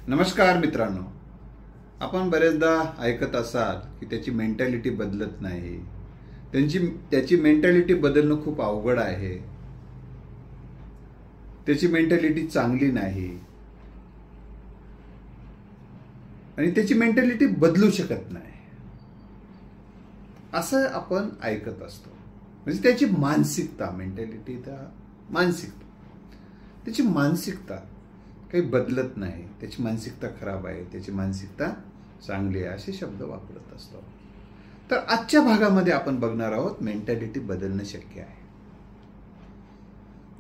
नमस्कार मित्रांनो, आपण बरेचदा ऐकत असाल की त्याची मेंटॅलिटी बदलत नाही. त्याची मेंटॅलिटी बदलणं खूप अवघड आहे. त्याची मेंटॅलिटी चांगली नाही आणि त्याची मेंटॅलिटी बदलू शकत नाही असं आपण ऐकत असतो. म्हणजे त्याची मानसिकता, मेंटॅलिटी मानसिकता, त्याची मानसिकता काही बदलत नाही. त्याची मानसिकता खराब आहे, त्याची मानसिकता चांगली आहे असे शब्द वापरत असतो. तर आजच्या भागामध्ये आपण बघणार आहोत मेंटॅलिटी बदलणं शक्य आहे.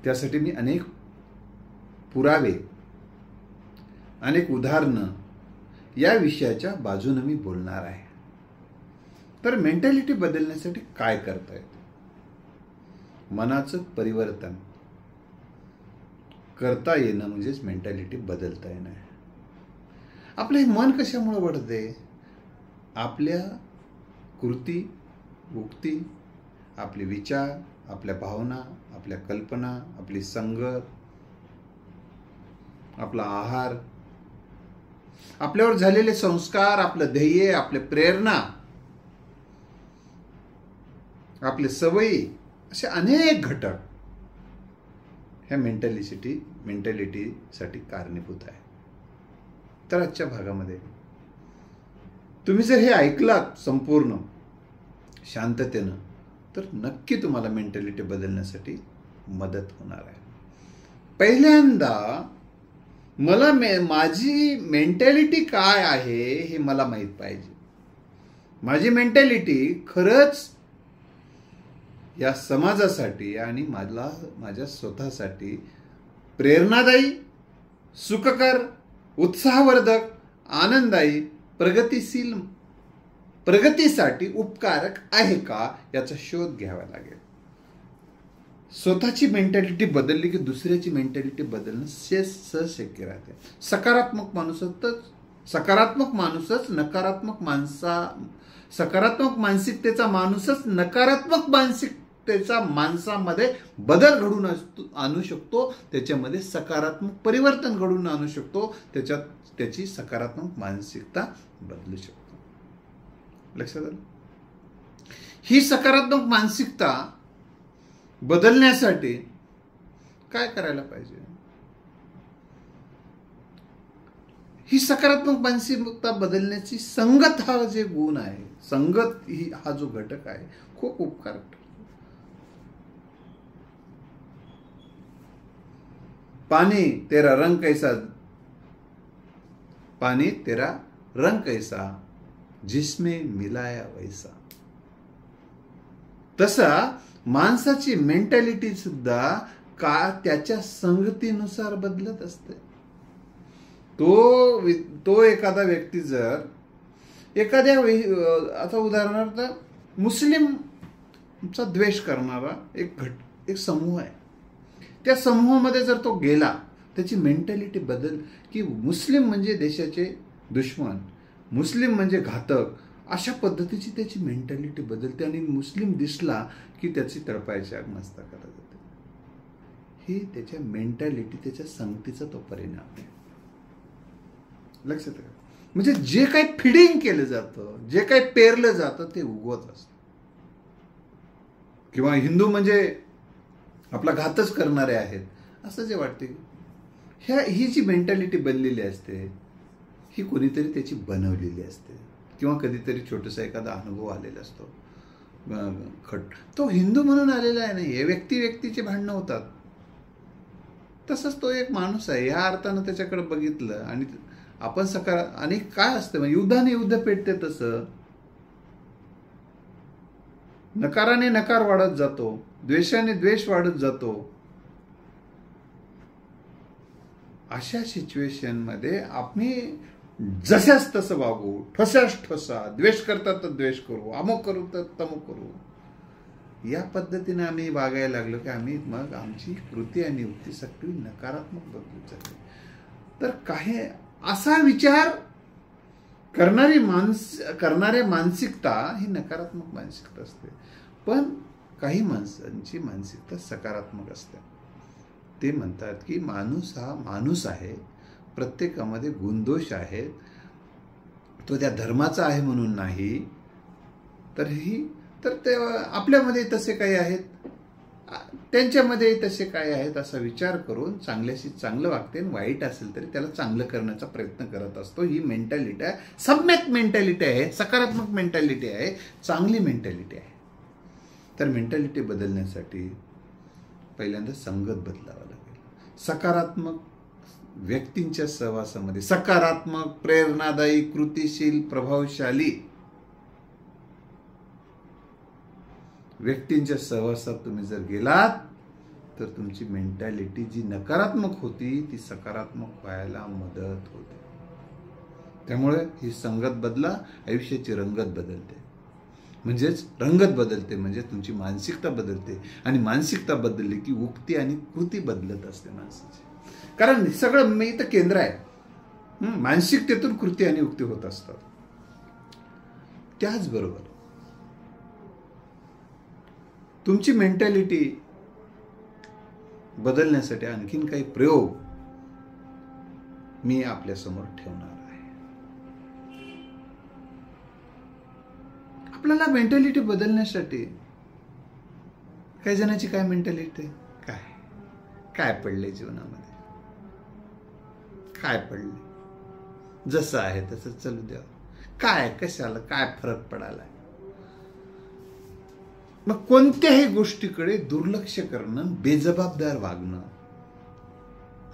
त्यासाठी मी अनेक पुरावे, अनेक उदाहरणं या विषयाच्या बाजूने मी बोलणार आहे. तर मेंटॅलिटी बदलण्यासाठी काय करता येतं? मनाचं परिवर्तन करता येणं म्हणजेच मेंटॅलिटी बदलता येणं. आपलं हे मन कशामुळे वाढते? आपल्या कृती, उक्ती, आपले विचार, आपल्या भावना, आपल्या कल्पना, आपली संगत, आपला आहार, आपल्यावर झालेले संस्कार, आपलं ध्येय, आपले प्रेरणा, आपले सवयी, असे अनेक घटक ह्या मेंटॅलिटीसाठी कारणीभूत आहे. तर आजच्या भागामध्ये तुम्ही जर हे ऐकलात संपूर्ण शांततेनं तर नक्की तुम्हाला मेंटॅलिटी बदलण्यासाठी मदत होणार आहे. पहिल्यांदा मला माझी मेंटॅलिटी काय आहे हे मला माहीत पाहिजे. माझी मेंटॅलिटी खरंच या समाजासाठी आणि माझ्या स्वतःसाठी प्रेरणादायी, सुखकर, उत्साहवर्धक, आनंददायी, प्रगतीसाठी उपकारक आहे का याचा शोध घ्यावा लागेल. स्वतःची मेंटॅलिटी बदलली की दुसऱ्याची मेंटॅलिटी बदलणं सहज शक्य राहते. सकारात्मक मानसिकतेचा माणूसच नकारात्मक मानसिकतेचा माणसामध्ये बदल घडून आणू शकतो. त्याच्यामध्ये सकारात्मक परिवर्तन घडून आणू शकतो. त्याची सकारात्मक मानसिकता बदलू शकतो. लक्षात आलं? ही सकारात्मक मानसिकता बदलण्यासाठी काय करायला पाहिजे? ही सकारात्मक मानसिकता बदलण्याची संगत हा जे गुण आहे, संगत हा जो घटक आहे खूप उपकारक ठरतो. पानी तेरा रंग कैसा जिसमें मिलाया वैसा. तसा माणसाची मेंटॅलिटी सुद्धा त्याच्या संगतीनुसार बदलत असते. तो एखादा व्यक्ती जर आता उदाहरणार्थ मुस्लिमचा द्वेष करणारा एक समूह आहे. त्या समूहामध्ये जर तो गेला, त्याची मेंटॅलिटी बदल की मुस्लिम म्हणजे देशाचे दुश्मन, मुस्लिम म्हणजे घातक, अशा पद्धतीची त्याची मेंटॅलिटी बदलते आणि मुस्लिम दिसला की त्याची तळपायाची आग मस्तकाला जाते. ही त्याच्या मेंटॅलिटी, त्याच्या संगतीचा तो परिणाम आहे. लक्षात घ्या. म्हणजे जे काही फिडिंग केलं जातं, जे काही पेरलं जातं ते उगवत असतं. किंवा हिंदू म्हणजे आपला घातच करणारे आहेत असं जे वाटते, ही जी मेंटॅलिटी बनलेली असते ही कोणीतरी त्याची बनवलेली असते. किंवा कधीतरी छोटासा एखादा अनुभव आलेला असतो, तो हिंदू म्हणून आलेला आहे. नाही, व्यक्तीचे भांडणं होतात. तसंच तो एक माणूस आहे ह्या अर्थानं त्याच्याकडे बघितलं आणि आपण आणि काय असतं, युद्धाने युद्ध पेटते. तसं नकाराने नकार वाढत जातो, द्वेषाने द्वेष वाढत जातो. अशा सिच्युएशन मध्ये आम्ही जशाच तसं वागू, ठसाच ठसा, द्वेष करतात तर द्वेष करू, अमुक करू तर तमुक करू, या पद्धतीने आम्ही वागायला लागलो की मग आमची कृती आणि युक्ती सगळी नकारात्मक बदलून जाते. तर काही असा विचार करणारे मानसिकता ही नकारात्मक मानसिकता असते. पण काही माणसांची मानसिकता सकारात्मक असते. ते म्हणतात की माणूस हा माणूस आहे, प्रत्येकामध्ये गुणदोष आहेत. तो त्या धर्माचा आहे म्हणून नाही, तर ते आपल्यामध्ये तसे काही आहेत, त्यांच्यामध्ये तसे काय आहेत असा विचार करून चांगल्याशी चांगलं वागते आणि वाईट असेल तरी त्याला चांगलं करण्याचा प्रयत्न करत असतो. ही मेंटॅलिटी आहे, सम्यक मेंटॅलिटी आहे, सकारात्मक मेंटॅलिटी आहे, चांगली मेंटॅलिटी आहे. तर मेंटॅलिटी बदलण्यासाठी पहिल्यांदा संगत बदलावा लागेल. सकारात्मक व्यक्तींच्या सहवासामध्ये, सकारात्मक, प्रेरणादायी, कृतिशील, प्रभावशाली व्यक्तींच्या सहवासात तुम्ही जर गेलात तर तुमची मेंटॅलिटी जी नकारात्मक होती ती सकारात्मक व्हायला मदत होते. त्यामुळे ही संगत बदला, आयुष्याची रंगत बदलते. म्हणजेच रंगत बदलते म्हणजे तुमची मानसिकता बदलते, आणि मानसिकता बदलली की उक्ती आणि कृती बदलत असते माणसाची. कारण सगळं मी इथं केंद्र आहे. मानसिकतेतून कृती आणि उक्ती होत असतात. त्याचबरोबर तुमची मेंटॅलिटी बदलण्यासाठी आणखीन काही प्रयोग मी आपल्यासमोर ठेवणार आहे. आपल्याला मेंटॅलिटी बदलण्यासाठी काही जणांची काय मेंटॅलिटी, काय पडले जीवनामध्ये, काय पडले, जसं आहे तसं चालू द्या, काय कशाला काय फरक पडायला. मग कोणत्याही गोष्टीकडे दुर्लक्ष करणं, बेजबाबदार वागणं,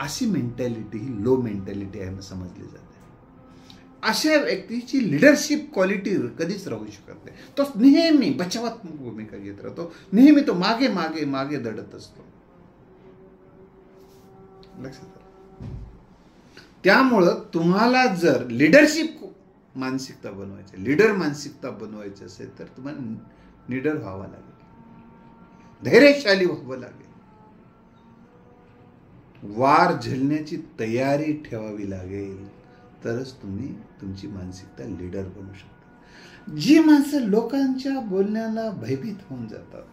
अशी मेंटॅलिटी ही लो मेंटॅलिटी आहे समजली जाते. अशा व्यक्तीची लिडरशिप क्वालिटी कधीच राहू शकत नाही. तो नेहमी बचावात्मक भूमिका घेत राहतो, नेहमी तो मागे मागे मागे दडत असतो. लक्षात आलं? त्यामुळं तुम्हाला जर लिडरशिप मानसिकता बनवायची, लीडर मानसिकता बनवायची असेल तर तुम्हाला निडर व्हावं लागेल, धैर्यशाली व्हावं लागेल, वार झेलण्याची तयारी ठेवावी लागेल, तरच तुम्ही तुमची मानसिकता लीडर बनू शकता. जी माणसं लोकांच्या बोलण्याला भयभीत होऊन जातात,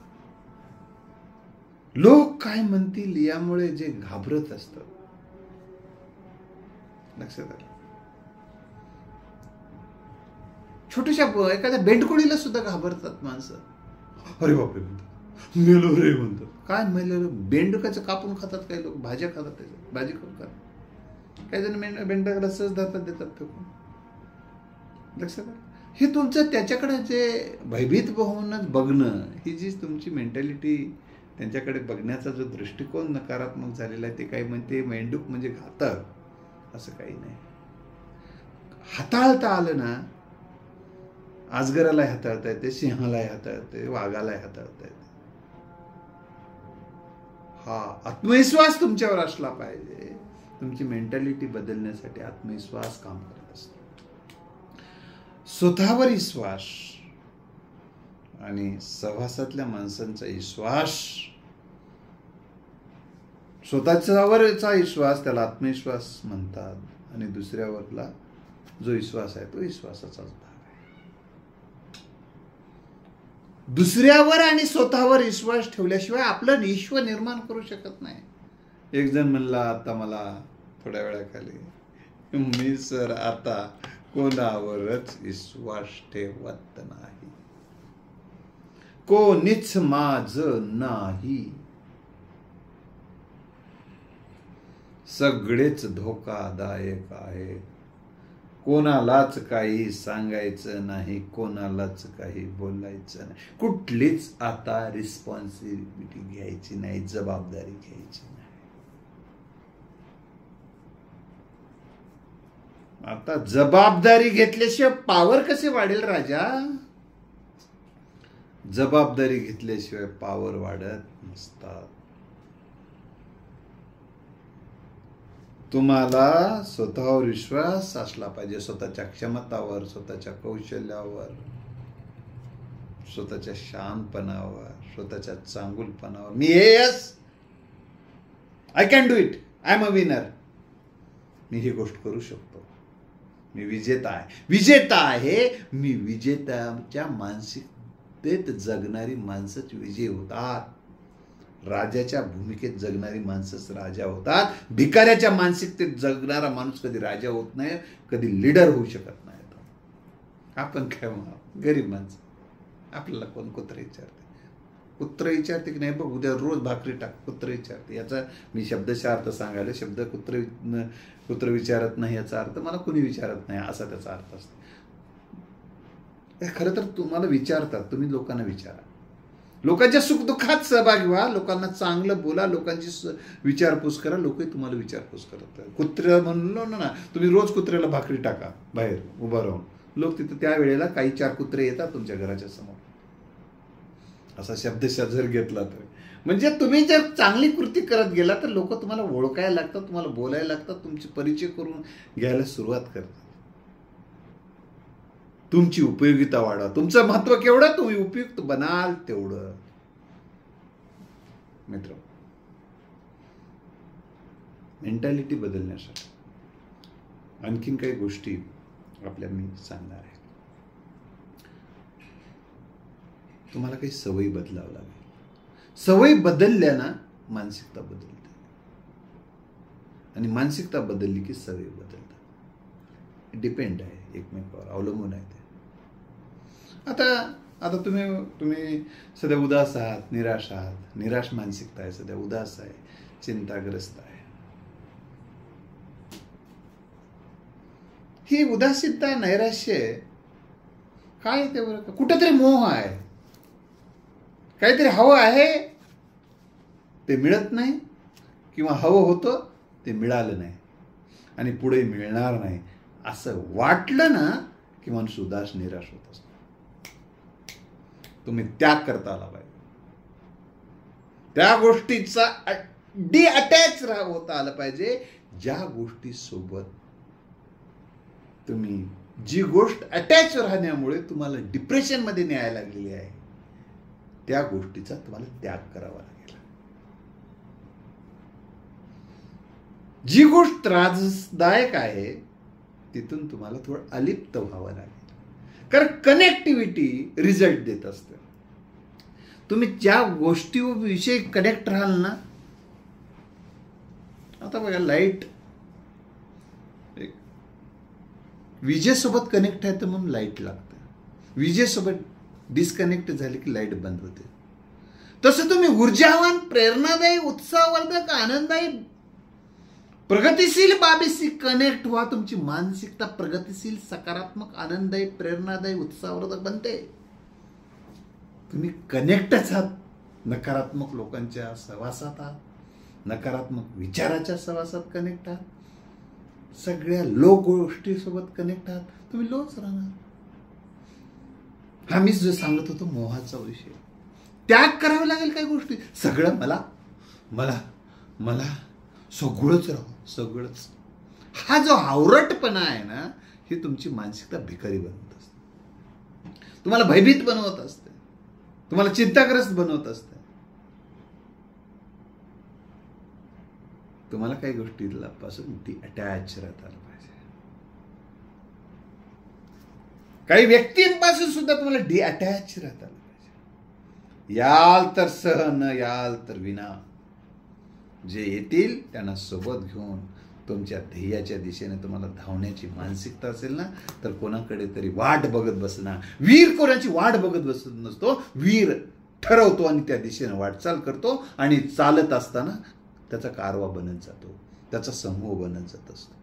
लोक काय म्हणतील यामुळे जे घाबरत असतात, लक्षात आलं? छोट्याशा एखाद्या बेंडकुळीला सुद्धा घाबरतात माणसं. अरे बापरे म्हणतात, मेलो रे म्हणतात. काय मेलो? बेंडकाचं कापून खातात काही लोक, भाज्या खातात, त्याच्यात भाजी करून खातात. काही जण बेंडकाला सहज धरतात, देतात फेकून. लक्षात आलं? हे तुमचं त्याच्याकडे जे भयभीत होऊनच बघणं, ही जी तुमची मेंटॅलिटी, त्यांच्याकडे बघण्याचा जो दृष्टिकोन नकारात्मक झालेला आहे, ते काही म्हणते मेंढूक म्हणजे घातक, असं काही नाही. हाताळता आलं ना, आजगरालाही हाताळता येते, सिंहालाही हाताळता येते, वाघालाही हाताळता येते. हा आत्मविश्वास तुमच्यावर असला पाहिजे. तुमची मेंटॅलिटी बदलण्यासाठी आत्मविश्वास काम करत असतो. स्वतःवर विश्वास आणि सहवासातल्या माणसांचा विश्वास, स्वतःच्यावरचा विश्वास त्याला आत्मविश्वास म्हणतात, आणि दुसऱ्यावरला जो विश्वास आहे तो विश्वासाचाच भाग आहे. दुसऱ्यावर आणि स्वतःवर विश्वास ठेवल्याशिवाय आपलं विश्व निर्माण करू शकत नाही. एक जण म्हणला आता मला थोड्या वेळाखाली, मी सर आता कोणावरच विश्वास ठेवत नाही, कोणीच माझं नाही, सगळेच धोकादायक आहे, कोणालाच काही सांगायचं नाही, कोणालाच काही बोलायचं नाही, कुठलीच आता रिस्पॉन्सिबिलिटी घ्यायची नाही, जबाबदारी घ्यायची नाही. आता जबाबदारी घेतल्याशिवाय पावर कसे वाढेल राजा? जबाबदारी घेतल्याशिवाय पावर वाढत नसतात. तुम्हाला स्वतःवर विश्वास असला पाहिजे, स्वतःच्या क्षमतावर, स्वतःच्या कौशल्यावर, स्वतःच्या शांतपणावर, स्वतःच्या चांगुलपणावर. मी yes, I can do it, I am a winner, मी ही गोष्ट करू शकतो, मी विजेता आहे. विजेता आहे मी, विजेत्याच्या मानसिकतेत जगणारी माणसंच विजयी होतात. राजाच्या भूमिकेत जगणारी माणसंच राजा होतात. भिकाऱ्याच्या मानसिकतेत जगणारा माणूस कधी राजा होत नाही, कधी लीडर होऊ शकत नाही. आपण काय म्हणा, गरीब माणसं. आपल्याला कोण कुत्र विचारते? कुत्र विचारते की नाही बघ उद्या रोज भाकरी टाक, कुत्र विचारते. याचा मी शब्दशः अर्थ सांगायला, शब्द कुत्र विचारत नाही याचा अर्थ मला कुणी विचारत नाही असा त्याचा अर्थ असतो. खरं तर तुम्हाला विचारतात, तुम्ही लोकांना विचारा, लोकांच्या सुखदुःखात सहभागी व्हा, लोकांना चांगलं बोला, लोकांची विचारपूस करा. लोकही तुम्हाला विचारपूस करत. कुत्र म्हणलो ना, तुम्ही रोज कुत्र्याला भाकरी टाका बाहेर उभं राहून, लोक तिथं त्या वेळेला काही 4 कुत्रे येतात तुमच्या घराच्या समोर. असा शब्दशः जर घेतला तर म्हणजे तुम्ही जर चांगली कृती करत गेला तर लोक तुम्हाला ओळखायला लागतात, तुम्हाला बोलायला लागतात, तुमचे परिचय करून घ्यायला सुरुवात करतात. तुमची उपयोगिता वाढवा. तुमचं महत्व केवढं, तुम्ही उपयुक्त बनाल तेवढं. मित्र, मेंटॅलिटी बदलण्यासाठी आणखीन काही गोष्टी आपल्या मी सांगणार आहे. तुम्हाला काही सवयी बदलावं लागेल. सवयी बदलल्या ना मानसिकता बदलते, आणि मानसिकता बदलली की सवयी बदलतात. डिपेंड आहे, एकमेकावर अवलंबून आहे ते. आता तुम्ही सध्या उदास आहात, निराश आहात. निराश मानसिकता आहे, सध्या उदास आहे, चिंताग्रस्त आहे. ही उदासीनता, नैराश्य काय ते बरं, कुठेतरी मोह आहे, काहीतरी हवं आहे ते मिळत नाही, किंवा हवं होतं ते मिळालं नाही आणि पुढे मिळणार नाही असं वाटलं ना की माणूस उदास निराश होत असतो. तुम्ही त्याग करता आला पाहिजे, त्या गोष्टीचा डिअटॅच होता आलं पाहिजे. ज्या गोष्टीसोबत तुम्ही, जी गोष्ट अटॅच राहण्यामुळे तुम्हाला डिप्रेशन मध्ये न्यायला लागलेली आहे, त्या गोष्टीचा तुम्हाला त्याग करावा लागेल. जी गोष्ट त्रासदायक आहे तिथून तुम्हाला थोडं अलिप्त व्हावं लागेल, कारण कनेक्टिव्हिटी रिझल्ट देत असते. तुम्ही ज्या गोष्टीविषयी कनेक्ट राहाल ना, आता बघा, लाईट विजेसोबत कनेक्ट आहे तर म्हणून लाईट लागते, विजेसोबत डिस्कनेक्ट झाले की लाईट बंद होते. तसं तुम्ही ऊर्जावान, प्रेरणादायी, उत्साहवर्धक, आनंददायी, प्रगतिशील बाबीशी कनेक्ट व्हा. तुमची मानसिकता प्रगतिशील, सकारात्मक, आनंददायी, प्रेरणादायी, उत्साहवर्धक बनते. तुम्ही कनेक्टच आहात, नकारात्मक लोकांच्या सहवासात आहात, नकारात्मक विचाराच्या सहवासात कनेक्ट आहात, सगळ्या लो गोष्टीसोबत कनेक्ट आहात, तुम्ही लोच राहणार. हा मी जो सांगत होतो मोहाचा विषय, त्याग करावा लागेल काही गोष्टी. सगळं मला मला मला सगळंच राहू, सगळंच. हा जो हावरटपणा आहे ना, ही तुमची मानसिकता भिकारी बनवत असते, तुम्हाला भयभीत बनवत असते, तुम्हाला चिंताग्रस्त बनवत असते. तुम्हाला काही गोष्टीपासून डिअटॅच राहता आलं पाहिजे. काही व्यक्तींपासून सुद्धा तुम्हाला डिअटॅच राहता आलं पाहिजे. याल तर सह, न याल तर विना. जे येतील त्यांना सोबत घेऊन तुमच्या ध्येयाच्या दिशेने तुम्हाला धावण्याची मानसिकता असेल ना, तर कोणाकडे तरी वाट बघत बसणार. वीर कोणाची वाट बघत बसत नसतो, वीर ठरवतो आणि त्या दिशेने वाटचाल करतो, आणि चालत असताना त्याचा कारवा बनत जातो, त्याचा समूह बनत जात असतो.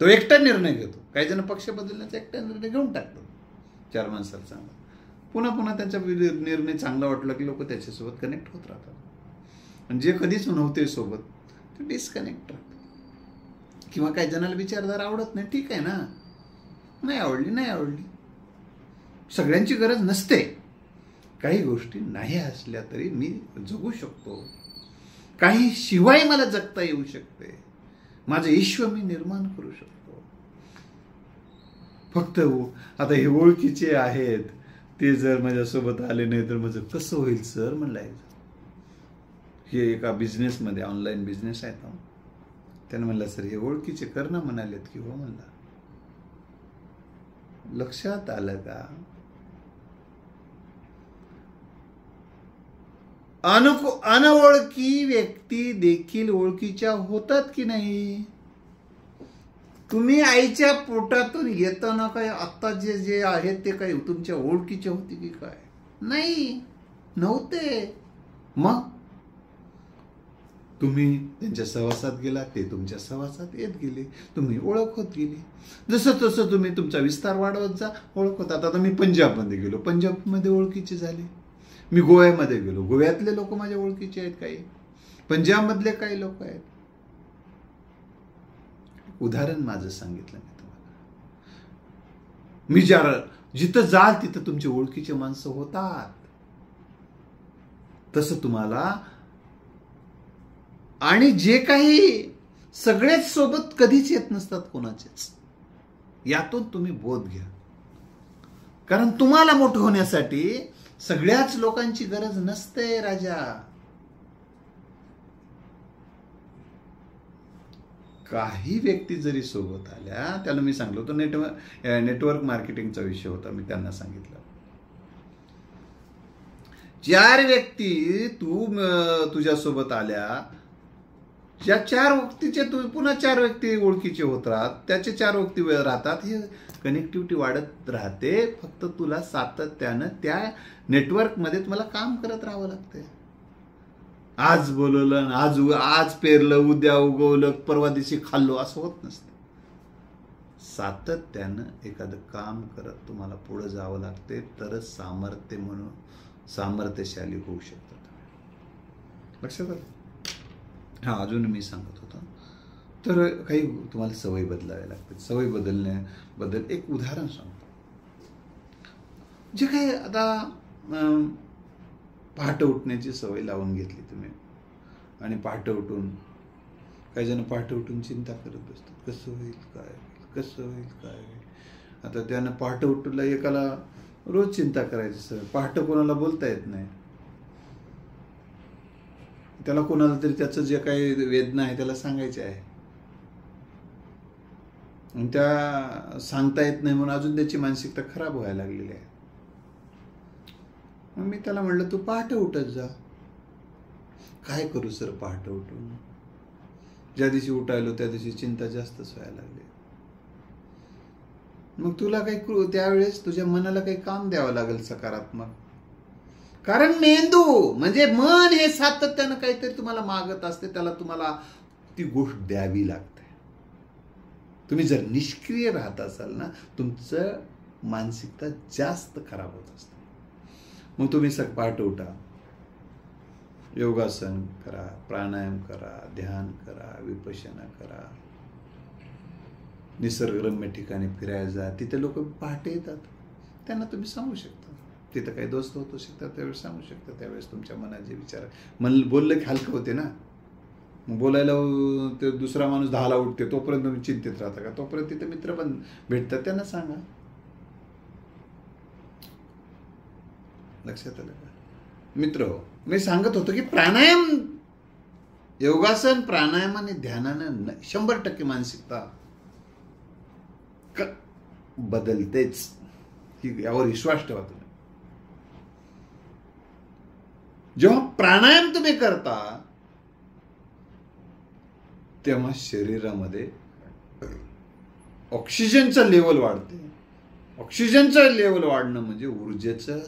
तो एकटा निर्णय घेतो. काही जण पक्ष बदलण्याचा एकटा निर्णय घेऊन टाकतो, 4 माणसाला चांगला, पुन्हा त्यांचा निर्णय चांगला वाटला की लोक त्याच्यासोबत कनेक्ट होत राहतात. आणि जे कधीच नव्हते सोबत ते डिस्कनेक्ट राहतात. किंवा काही जणाला विचारधारा आवडत नाही, ठीक आहे ना, नाही आवडली. सगळ्यांची गरज नसते. काही गोष्टी नाही असल्या तरी मी जगू शकतो, काही शिवाय मला जगता येऊ शकते, माझं ईश्वर मी निर्माण करू शकतो. फक्त आता हे ओळखीचे आहेत, ते जर माझ्यासोबत आले नाही तर माझं कसं होईल सर म्हणलं. हे एका बिझनेसमध्ये, ऑनलाईन बिझनेस आहे तो, त्यानं म्हणलं सर हे ओळखीचे कर ना म्हणालेत की हो म्हणला. लक्षात आलं का, अनओळखी व्यक्ती देखील ओळखीच्या होतात की नाही? तुम्ही आईच्या पोटातून येताना काय आता जे जे आहेत ते काही तुमच्या ओळखीचे होते की काय? नाही, नव्हते. मग तुम्ही त्यांच्या सहवासात गेला, ते तुमच्या सहवासात येत गेले, तुम्ही ओळख होत गेली. जसं तसं तुम्ही तुमचा विस्तार वाढवत जा, ओळख होतात. आता मी पंजाबमध्ये गेलो, पंजाबमध्ये ओळखीचे झाले. मी गोव्यामध्ये गेलो, गोव्यातले लोक माझ्या ओळखीचे आहेत काही, पंजाबमधले काही लोक आहेत. उदाहरण माझं सांगितलं मी तुम्हाला. जिथं जाल तिथं तुमची ओळखीचे माणसं होतात. तसं तुम्हाला आणि जे काही सगळेच सोबत कधीच येत नसतात कोणाचेच. यातून तुम्ही बोध घ्या. कारण तुम्हाला मोठं होण्यासाठी सगळ्याच लोकांची गरज नसते राजा. काही व्यक्ती जरी सोबत आल्या, त्याला मी सांगलो होतो नेटवर्क मार्केटिंगचा विषय होता, मी त्यांना सांगितलं 4 व्यक्ती तुझ्यासोबत आल्या, ज्या 4 व्यक्तीचे पुन्हा 4 व्यक्ती ओळखीचे होत राहतात, त्याचे 4 व्यक्ती राहतात. हे कनेक्टिव्हिटी वाढत राहते. फक्त तुला सातत्यानं त्या नेटवर्कमध्ये तुम्हाला काम करत राहावं लागतंय. आज बोलवलं, आज पेरलं, उद्या उगवलं, परवा दिवशी खाल्लो, असं होत नसतं. सातत्यानं एखादं काम करत तुम्हाला पुढे जावं लागते, तरच सामर्थ्यशाली होऊ शकतात. लक्षात आलं? हा, अजून मी सांगत होतो, तर काही तुम्हाला सवय बदलाव्या लागते. सवय बदल एक उदाहरण सांगतो. जे काही आता पहाटे उठण्याची सवय लावून घेतली तुम्ही, आणि पहाटे उठून काही जण पहाटे उठून चिंता करत बसतात, कसं होईल काय होईल. आता त्यानं पहाटे उठूला एकाला रोज चिंता करायची सवय. पहाटे कोणाला बोलता येत नाही, त्याला कोणाला तरी त्याचं जे काही वेदना आहे त्याला सांगायचे आहे, आणि त्या सांगता येत नाही म्हणून अजून त्याची मानसिकता खराब व्हायला लागलेली आहे. मग मी त्याला म्हटलं, तू पहाटे उठत जा. काय करू सर पहाटे उठून? ज्या दिवशी उठायलो त्या दिवशी चिंता जास्तच व्हायला लागली. मग तुला काही त्यावेळेस तुझ्या मनाला काही काम द्यावं लागेल सकारात्मक. कारण मेंदू म्हणजे मन हे सातत्यानं काहीतरी तुम्हाला मागत असते, त्याला तुम्हाला ती गोष्ट द्यावी लागते. तुम्ही जर निष्क्रिय राहत असाल ना, तुमचं मानसिकता जास्त खराब होत असते. मग तुम्ही पहाटे उठा, योगासन करा, प्राणायाम करा, ध्यान करा, विपश्यना करा, निसर्गरम्य ठिकाणी फिरायला जा. तिथे लोक पहाटे येतात, त्यांना तुम्ही सांगू शकता. तिथं काही दोस्त होतो शकतात, त्यावेळेस सांगू शकता. त्यावेळेस तुमच्या मनात जे विचार बोललं की हलकं होते ना. मग बोलायला ते दुसरा माणूस 10ला उठते, तोपर्यंत तुम्ही चिंतित राहता का? तोपर्यंत तिथे मित्र पण भेटतात, त्यांना सांगा. लक्षात आलं का मित्र? मी सांगत होतो की प्राणायाम, योगासन, प्राणायाम आणि ध्यानानं 100% मानसिकता बदलतेच. यावर विश्वास ठेवा तुम्ही. जेव्हा प्राणायाम तुम्ही करता तेव्हा शरीरामध्ये ऑक्सिजनचं लेवल वाढते. ऑक्सिजनचं लेवल वाढणं म्हणजे ऊर्जेचं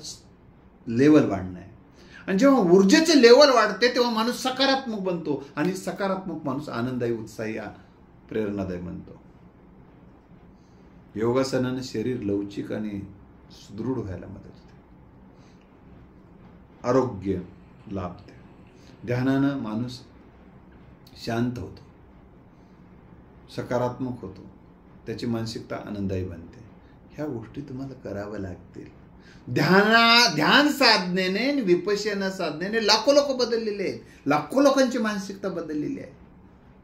लेवल वाढणं आहे. आणि जेव्हा ऊर्जेचे लेवल वाढते तेव्हा माणूस सकारात्मक बनतो, आणि सकारात्मक माणूस आनंदायी, उत्साही, प्रेरणादायी बनतो. योगासनाने शरीर लवचिक आणि सुदृढ व्हायला मदत होते, आरोग्य लाभते. ध्यानानं माणूस शांत होतो, सकारात्मक होतो, त्याची मानसिकता आनंदायी बनते. ह्या गोष्टी तुम्हाला कराव्या लागतील. ध्यान साधनेने, विपश्यना साधनेने लाखो लोक बदललेले आहेत. लाखो लोकांची मानसिकता बदललेली आहे.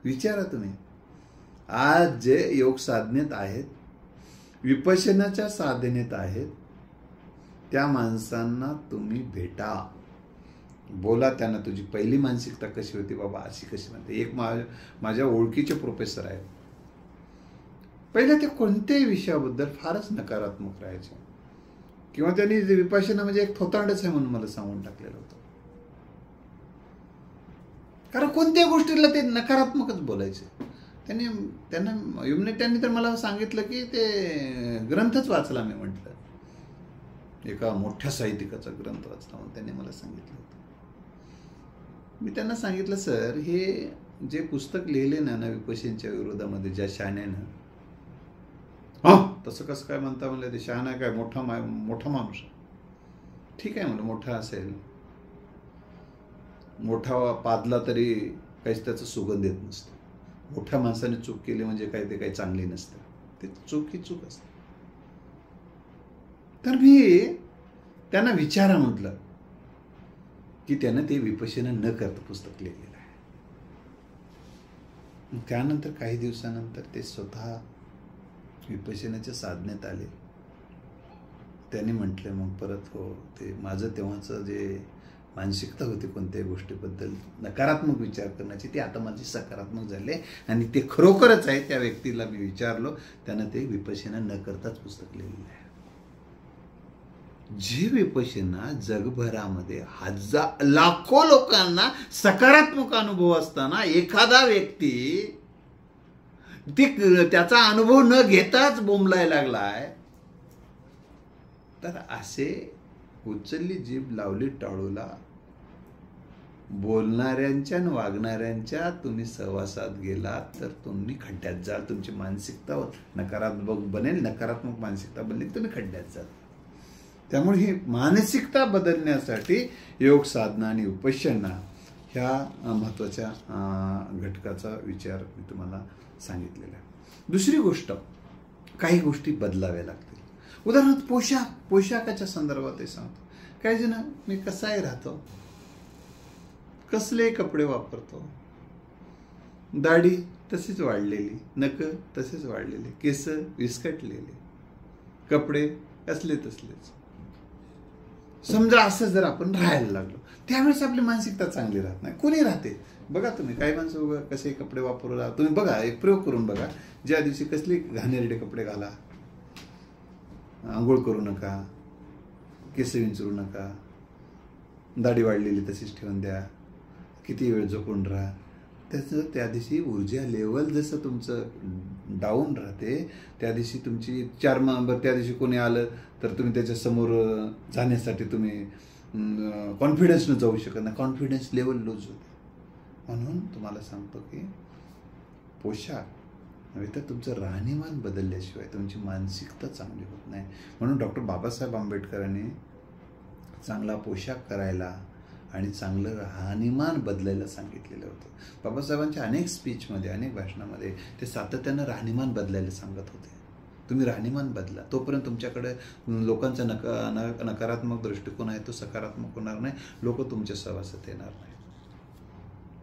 विचारा तुम्ही, आज जे योग साधनेत आहेत, विपश्यनाच्या साधनेत आहेत, त्या माणसांना तुम्ही भेटा, बोला त्यांना. तुझी पहिली मानसिकता कशी होती बाबा, अशी कशी म्हणते. एक माझ्या ओळखीचे प्रोफेसर आहेत, पहिले ते कोणत्याही विषयाबद्दल फारच नकारात्मक राहायचे, किंवा त्यांनी विपश्यना म्हणजे एक थोतांडच आहे म्हणून मला सांगून टाकलेलं होतं. कारण कोणत्याही गोष्टीला ते नकारात्मकच बोलायचे. त्यांना युमनेट्यांनी तर मला सांगितलं की ते ग्रंथच वाचला. मी म्हटलं एका मोठ्या साहित्यिकाचा ग्रंथ वाचला म्हणून त्यांनी मला सांगितलं होतं. मी त्यांना सांगितलं, सर हे जे पुस्तक लिहिले ना विपश्यनच्या विरोधामध्ये ज्या शहाण्यानं, तसं कसं काय म्हणता म्हणलं, ते शहाणा काय मोठा माणूस. ठीक आहे म्हणलं, मोठा असेल, मोठा पादला तरी काहीच त्याचं सुगंध येत नसतं. मोठ्या माणसाने चूक केली म्हणजे काय ते काही चांगली नसतं, ते चूक ही चूक असते. तर मी त्यांना विचारा म्हटलं की त्यानं ते विपश्यना न करता पुस्तक लिहिलेलं आहे. त्यानंतर काही दिवसानंतर ते स्वतः विपश्यनाच्या साधनेत आले. त्यांनी म्हटलं मग परत, हो ते माझं तेव्हाचं जे मानसिकता होती कोणत्याही गोष्टीबद्दल नकारात्मक विचार करण्याची, ती आता माझी सकारात्मक झाली आणि ते खरोखरच आहे. त्या व्यक्तीला मी विचारलो, त्यानं ते विपश्यना न करताच पुस्तक लिहिलेलं आहे. जे विपश्यना जगभरामध्ये लाखो लोकांना सकारात्मक अनुभव असताना एखादा व्यक्ती त्याचा अनुभव न घेताच बोंबलायला लागलाय, तर असे उचलली जीभ लावली टाळूला बोलणाऱ्यांच्या आणि वागणाऱ्यांच्या तुम्ही सहवासात गेलात तर तुम्ही खड्ड्यात जाल. तुमची मानसिकता नकारात्मक बनेल, नकारात्मक मानसिकता बनली तुम्ही खड्ड्यात जाल. त्यामुळे ही मानसिकता बदलण्यासाठी योग साधना आणि विपश्यना ह्या महत्त्वाच्या घटकाचा विचार मी तुम्हाला सांगितलेला आहे. दुसरी गोष्ट, काही गोष्टी बदलाव्या लागतील. उदाहरणार्थ पोशाखाच्या संदर्भात हे सांगतो. काही जण मी कसाही राहतो, कसले कपडे वापरतो, दाढी तशीच वाढलेली, नख तसेच वाढलेले, केस विस्कटलेले, कपडे असले तसलेच. समजा असं जर आपण राहायला लागलो, त्यावेळेस आपली मानसिकता चांगली राहत नाही. कोणी राहते बघा तुम्ही, काही माणसं कसे कपडे वापरू राहा. तुम्ही बघा, एक प्रयोग करून बघा. ज्या दिवशी कसले घाणेरडे कपडे घाला, आंघोळ करू नका, केस विंचरू नका, दाढी वाढलेली तशीच ठेवून द्या, किती वेळ झोपून राहा. त्याचं त्या दिवशी ऊर्जा लेवल जसं तुमचं डाऊन राहते, त्या दिवशी तुमची त्या दिवशी कोणी आलं तर तुम्ही त्याच्यासमोर जाण्यासाठी तुम्ही कॉन्फिडन्सनं जाऊ शकत नाही, कॉन्फिडन्स लेवल लूज होते. म्हणून तुम्हाला सांगतो की पोशाख नव्हे तर तुमचं राहणीमान बदलल्याशिवाय तुमची मानसिकता चांगली होत नाही. म्हणून डॉक्टर बाबासाहेब आंबेडकरांनी चांगला पोशाख करायला आणि चांगलं राहणीमान बदलायला सांगितलेलं होतं. बाबासाहेबांच्या अनेक स्पीचमध्ये, अनेक भाषणामध्ये ते सातत्यानं राहणीमान बदलायला सांगत होते. तुम्ही राहणीमान बदला, तोपर्यंत तुमच्याकडे लोकांचा नकारात्मक दृष्टिकोन आहे तो सकारात्मक होणार नाही, लोक तुमच्या सहवासात येणार नाही.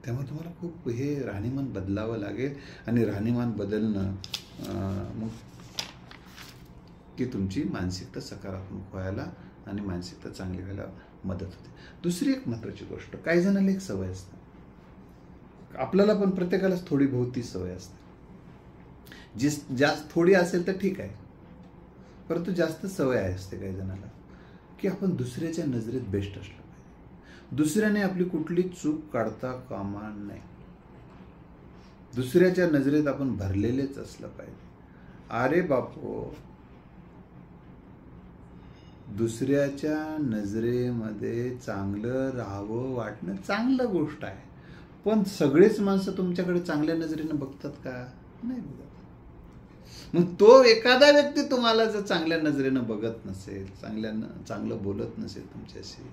त्यामुळे तुम्हाला खूप हे राहणीमान बदलावं लागेल आणि राहणीमान बदलणं मग की तुमची मानसिकता सकारात्मक व्हायला आणि मानसिकता चांगली व्हायला मदत होते. दुसरी एक महत्त्वाची गोष्ट, काही जणांना एक सवय असते, आपल्याला पण प्रत्येकालाच थोडी बहुती सवय असते. जास्त थोडी असेल तर ठीक आहे, परंतु जास्त सवय असते काही जणांना की आपण दुसऱ्याच्या नजरेत बेस्ट असलं पाहिजे. दुसऱ्याने आपली कुठली चूक काढता कामा नये. दुसऱ्याच्या नजरेत आपण भरलेलेच असलं पाहिजे. अरे बापो, दुसऱ्याच्या नजरेमध्ये चांगलं राहावं वाटणं चांगलं गोष्ट आहे, पण सगळेच माणसं तुमच्याकडे चांगल्या नजरेनं बघतात का? नाही बघत. मग तो एखादा व्यक्ती तुम्हाला जर चांगल्या नजरेनं बघत नसेल, चांगलं बोलत नसेल तुमच्याशी,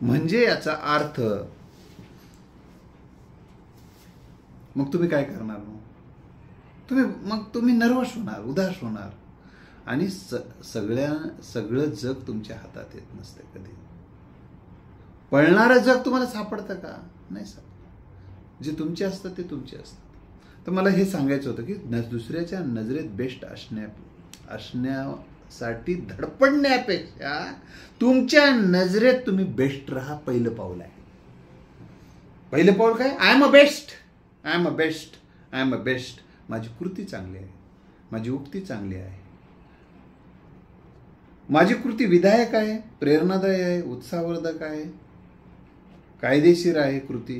म्हणजे याचा अर्थ मग तुम्ही काय करणार? मग तुम्ही नर्वस होणार, उदास होणार आणि सगळं जग तुमच्या हातात येत नसते. कधी पळणारं जग तुम्हाला सापडतं का? नाही सापडत. जे तुमचे असतात ते तुमचे असतात. तर मला हे सांगायचं होतं की दुसऱ्याच्या नजरेत बेस्ट असण्यासाठी धडपडण्यापेक्षा तुमच्या नजरेत तुम्ही बेस्ट राहा. पहिलं पाऊल आहे. पहिलं पाऊल काय? I am a best. माझी कृती चांगली आहे, माझी उक्ती चांगली आहे, माझी कृती विधायक आहे, प्रेरणादायी आहे, उत्साहवर्धक आहे, कायदेशीर आहे कृती,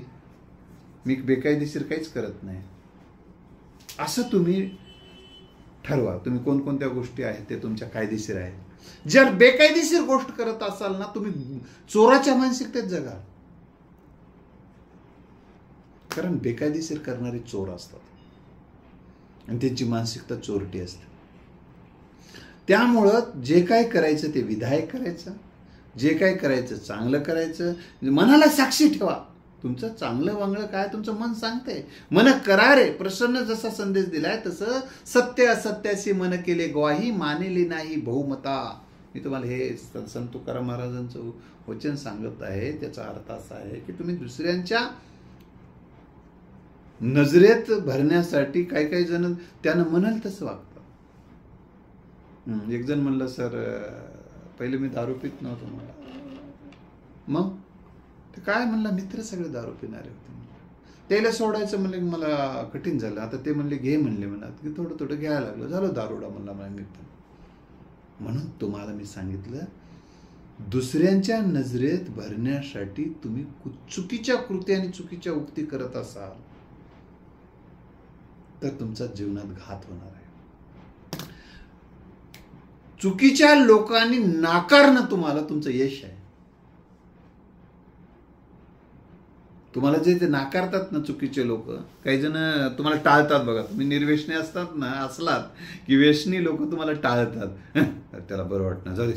मी बेकायदेशीर काहीच करत नाही, असं तुम्ही ठरवा. तुम्ही कोणकोणत्या गोष्टी आहेत ते तुमच्या कायदेशीर आहेत. जर बेकायदेशीर गोष्ट करत असाल ना, तुम्ही चोराच्या मानसिकतेत जगा. कारण बेकायदेशीर करणारे चोर असतात आणि त्यांची मानसिकता चोरटी असते. त्यामुळं जे काय करायचं ते विधायक करायचं, जे काय करायचं चांगलं करायचं. मनाला साक्षी ठेवा. तुमचं चांगलं वांगलं काय तुमचं मन सांगते. मन करारे प्रसन्न जसा संदेश दिलाय तसं सत्य असत्याशी मन केले ग्वाही मानेली नाही बहुमता. मी तुम्हाला हे संत तुकाराम महाराजांचं वचन सांगत आहे. त्याचा अर्थ असा आहे की तुम्ही दुसऱ्यांच्या नजरेत भरण्यासाठी काही जण त्यानं म्हणाल तसं वागतात. एक जण म्हणलं, सर पहिले मी दारू पित नव्हतो. मग ते काय म्हणलं, मित्र सगळे दारू पिणारे होते. त्याला सोडायचं म्हणलं की मला कठीण झालं. आता ते म्हणले घे म्हणले, म्हणा की थोडं थोडं घ्यायला लागलं, झालं दारुडा म्हणला मला मी पण. म्हणून तुम्हाला मी सांगितलं, दुसऱ्यांच्या नजरेत भरण्यासाठी तुम्ही चुकीच्या कृती आणि चुकीच्या उक्ती करत असाल तर तुमच्या जीवनात घात होणार आहे. चुकीच्या लोकांनी नाकारणं तुम्हाला तुमचं यश आहे. तुम्हाला जे ते नाकारतात ना चुकीचे लोक, काही जण तुम्हाला टाळतात. बघा, तुम्ही निर्व्यसनी असतात ना, असलात की व्यसनी लोक तुम्हाला टाळतात. त्याला बरं वाटणं, जाऊ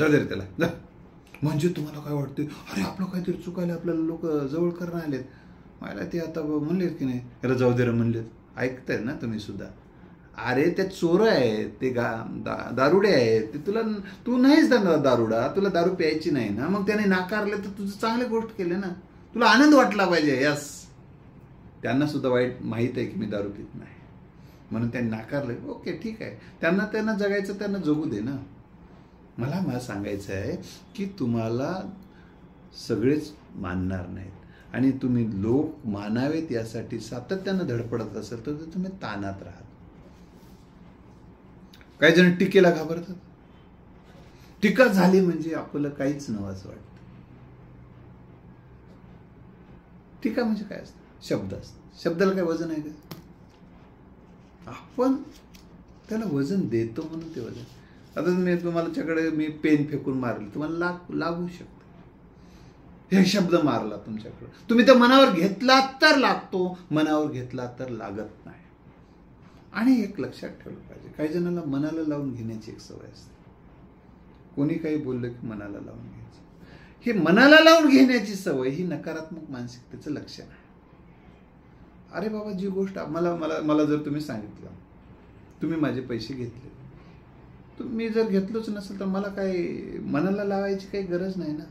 दे रे त्याला जा. म्हणजे तुम्हाला काय वाटते, अरे आपलं काहीतरी चुकायला आपल्याला लोक जवळ करून आलेत. मला ते आता म्हणलेत की नाही, याला जाऊ दे रे म्हणलेत. ऐकताय ना तुम्ही सुद्धा. अरे ते चोर आहेत, ते दारुडे आहेत, ते तू नाहीच दारुडा, तुला दारू प्यायची नाही ना. मग त्याने नाकारले तर तुझं चांगली गोष्ट केली ना, तुला आनंद वाटला पाहिजे. यस, त्यांना सुद्धा वाईट माहीत आहे की मी दारू पित नाही म्हणून त्यांनी नाकारले. ओके, ठीक आहे, त्यांना जगायचं त्यांना जगू दे ना. मला सांगायचं आहे की तुम्हाला सगळेच मानणार नाहीत आणि तुम्ही लोक मानावेत यासाठी सातत्यानं धडपडत असेल तर तुम्ही ताणात राहाल. काही जण टीकेला घाबरतात. टीका झाली म्हणजे आपलं काहीच नवं असं वाटतं. टीका म्हणजे काय असतं, शब्द असतात. शब्दाला काय वजन आहे का? आपण त्याला वजन देतो म्हणून ते वजन. आता मी तुम्हालाच्याकडे मी पेन फेकून मारली, तुम्हाला लागू शकतो. हे शब्द मारला तुमच्याकडे, तुम्ही त्या मनावर घेतला तर लागतो, मनावर घेतला तर लागत नाही. आणि एक लक्षात ठेवलं पाहिजे, काही जणांना मनाला लावून घेण्याची एक सवय असते. कोणी काही बोललं की मनाला लावून घ्यायचं. हे मनाला लावून घेण्याची सवय ही नकारात्मक मानसिकतेचं लक्षण आहे. अरे बाबा, जी गोष्ट मला जर तुम्ही सांगितलं, तुम्ही माझे पैसे घेतले, तुम्ही जर घेतलोच नसेल तर मला काही मनाला लावायची काही गरज नाही ना.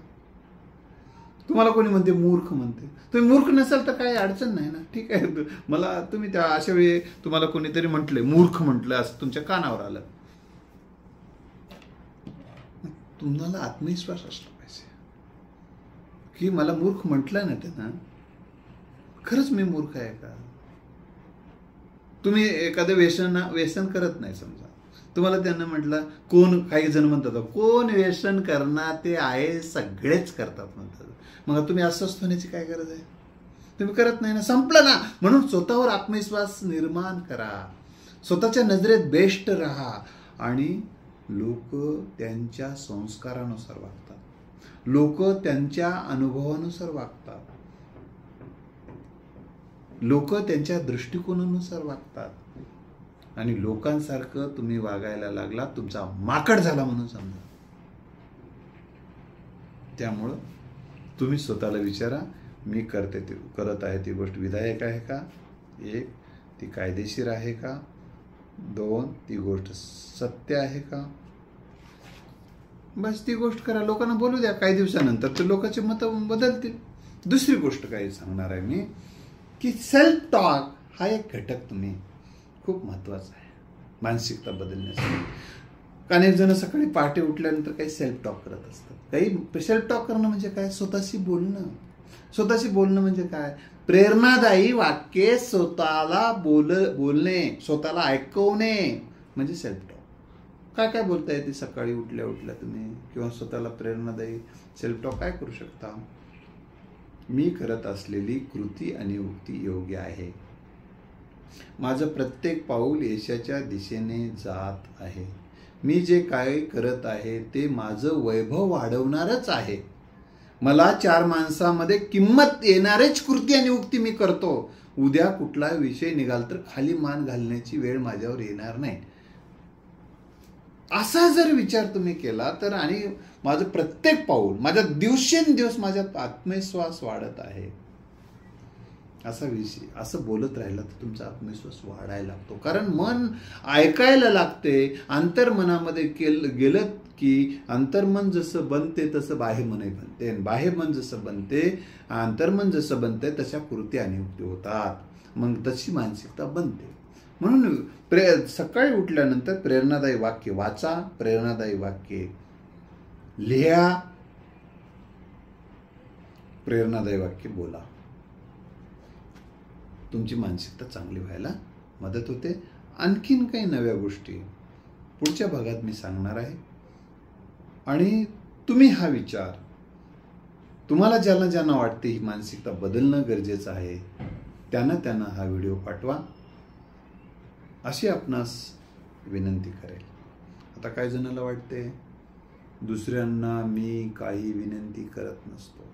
तुम्हाला कोणी म्हणते मूर्ख म्हणते, तुम्ही मूर्ख नसाल तर काही अडचण नाही ना. ठीक आहे, मला तुम्ही त्या अशा वेळी तुम्हाला कोणीतरी म्हटले मूर्ख म्हटलं, असं तुमच्या कानावर आलं, तुम्हाला आत्मविश्वास असला पाहिजे की मला मूर्ख म्हटलं ना त्यांना, खरंच मी मूर्ख आहे का? तुम्ही एखादं व्यसन करत नाही समजा, तुम्हाला त्यांना म्हटलं, काही जण म्हणतात कोण व्यसन करणार ते आहे, सगळेच करतात म्हणतात. मग तुम्ही अस्वस्थ होण्याची काय गरज आहे? तुम्ही करत नाही ना, संपलं ना. म्हणून स्वतःवर आत्मविश्वास निर्माण करा, स्वतःच्या नजरेत बेस्ट राहा. आणि लोक त्यांच्या संस्कारानुसार वागतात, लोक त्यांच्या अनुभवानुसार वागतात, लोक त्यांच्या दृष्टिकोनानुसार वागतात. आणि लोकांसारखं तुम्ही वागायला लागला, तुमचा माकड झाला म्हणून समजा. त्यामुळं तुम्ही स्वतःला विचारा, मी करत आहे ती गोष्ट विधायक आहे का? 1, ती कायदेशीर आहे का? 2, ती गोष्ट सत्य आहे का? बस ती गोष्ट करा. लोकांना बोलू द्या, काही दिवसानंतर तर लोकांचे मत बदलतील. दुसरी गोष्ट काय सांगणार आहे मी, की सेल्फ टॉक हा एक घटक तुम्ही खूप महत्वाचा आहे मानसिकता बदलण्यासाठी. अनेक जण सकाळी पहाटे उठल्यानंतर काही सेल्फ टॉक करत असतात. काही सेल्फ टॉक करणं म्हणजे काय? स्वतःशी बोलणं. स्वतःशी बोलणं म्हणजे काय? प्रेरणादायी वाक्ये स्वतःला बोलणे, स्वतःला ऐकवणे म्हणजे सेल्फ टॉक. काय बोलता येते सकाळी उठल्या तुम्ही, किंवा स्वतःला प्रेरणादायी सेल्फ टॉक काय करू शकता? मी करत असलेली कृती आणि उक्ती योग्य आहे. माझं प्रत्येक पाऊल यशाच्या दिशेने जात आहे. मी जे काय करत आहे ते माझं वैभव वाढवणारच आहे. मला 4 माणसामध्ये किंमत येणारेच कृती आणि उक्ती मी करतो. उद्या कुठला विषय निघाल तर खाली मान घालण्याची वेळ माझ्यावर येणार नाही. असा जर विचार तुम्ही केला तर, आणि माझं प्रत्येक पाऊल, माझा दिवसेंदिवस माझ्यात आत्मविश्वास वाढत आहे, असा विषय असं बोलत राहिला तर तुमचा आत्मविश्वास वाढायला लागतो. कारण मन ऐकायला लागते. अंतर्मनामध्ये गेलं की अंतर्मन जसं बनते तसं बाह्यमनही बनते, बाह्यमन जसं बनते, अंतर्मन जसं बनते तशा कृती आणि उक्ती होतात. मग तशी मानसिकता बनते. म्हणून सकाळी उठल्यानंतर प्रेरणादायी वाक्य वाचा, प्रेरणादायी वाक्य लिहा, प्रेरणादायी वाक्य बोला. तुमची मानसिकता चांगली व्हायला मदत होते. आणखीन काही नव्या गोष्टी पुढच्या भागात मी सांगणार आहे. आणि तुम्ही हा विचार, तुम्हाला ज्यांना ज्यांना वाटते ही मानसिकता बदलणं गरजेचं आहे, त्यांना हा व्हिडिओ पाठवा, अशी आपणास विनंती करेल. आता काही जणांना वाटते दुसऱ्यांना मी काही विनंती करत नसतो,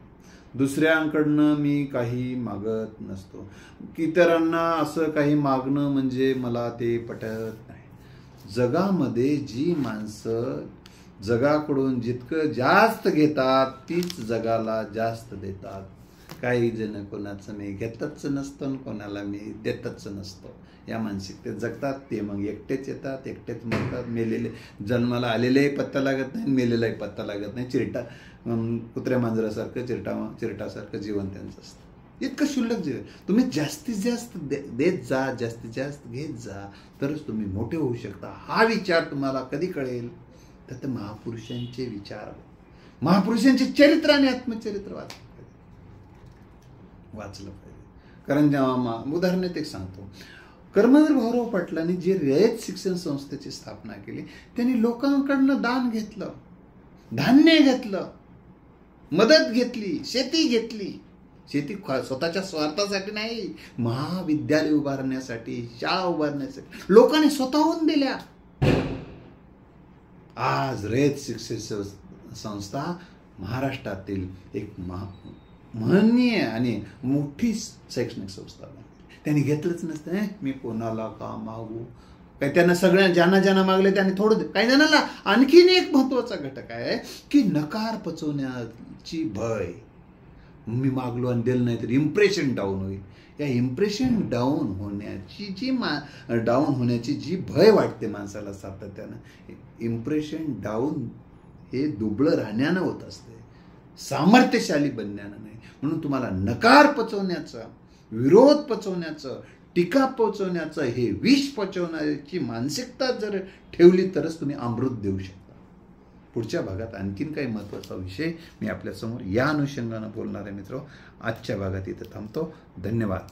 दुसऱ्यांकडनं मी काही मागत नसतो, इतरांना असं काही मागणं म्हणजे मला ते पटत नाही. जगामध्ये जी माणसं जगाकडून जितकं जास्त घेतात तीच जगाला जास्त देतात. काही जण कोणाचं मी घेतच नसतं, कोणाला मी देतच नसतो, या मानसिकतेत जगतात. ते मग एकटेच येतात, एकटेच मरतात. मेलेले, जन्माला आलेलेही पत्ता लागत नाही, मेलेलाही पत्ता लागत नाही. चिरटा, कुत्र्या मांजरासारखं चिरटासारखं जीवन त्यांचं असतं. इतकं क्षुल्लक जीवन. तुम्ही जास्तीत जास्त देत जा, जास्तीत जास्त घेत जा, तरच तुम्ही मोठे होऊ शकता. हा विचार तुम्हाला कधी कळेल तर महापुरुषांचे विचार, महापुरुषांचे चरित्र आणि आत्मचरित्र वाचलं पाहिजे. कारण उदाहरणार्थ एक सांगतो, कर्मवीर भाऊराव पाटलांनी जे रयत शिक्षण संस्थेची स्थापना केली, त्यांनी लोकांकडनं दान घेतलं, धान्य घेतलं, मदत घेतली, शेती घेतली. शेती स्वतःच्या स्वार्थासाठी नाही, महाविद्यालय उभारण्यासाठी, शाळा उभारण्यासाठी लोकांनी स्वतःहून दिल्या. आज रयत शिक्षण संस्था महाराष्ट्रातील एक महनीय आणि मोठी शैक्षणिक संस्था बनली. त्यांनी घेतलंच नसतं. मी कोणाला का मागू, काही त्यांना सगळ्या ज्यांना मागले त्यांनी थोडं. काही जणांना आणखीन एक महत्वाचा घटक आहे की नकार पचवण्याची भय. मी मागलो आणि दिलं नाही तर इम्प्रेशन डाऊन होईल. या इम्प्रेशन डाऊन होण्याची जी भय वाटते माणसाला सातत्यानं, इम्प्रेशन डाऊन हे दुबळं राहण्यानं होत असते, सामर्थ्यशाली बनण्यानं नाही. म्हणून तुम्हाला नकार पचवण्याचं, विरोध पचवण्याचं, टीका पोचवण्याचं, हे विष पचवण्याची मानसिकता जर ठेवली तरच तुम्ही अमृत देऊ शकता. पुढच्या भागात आणखीन काही महत्त्वाचा विषय मी आपल्यासमोर या अनुषंगानं बोलणार आहे मित्र. आजच्या भागात इथं थांबतो. धन्यवाद.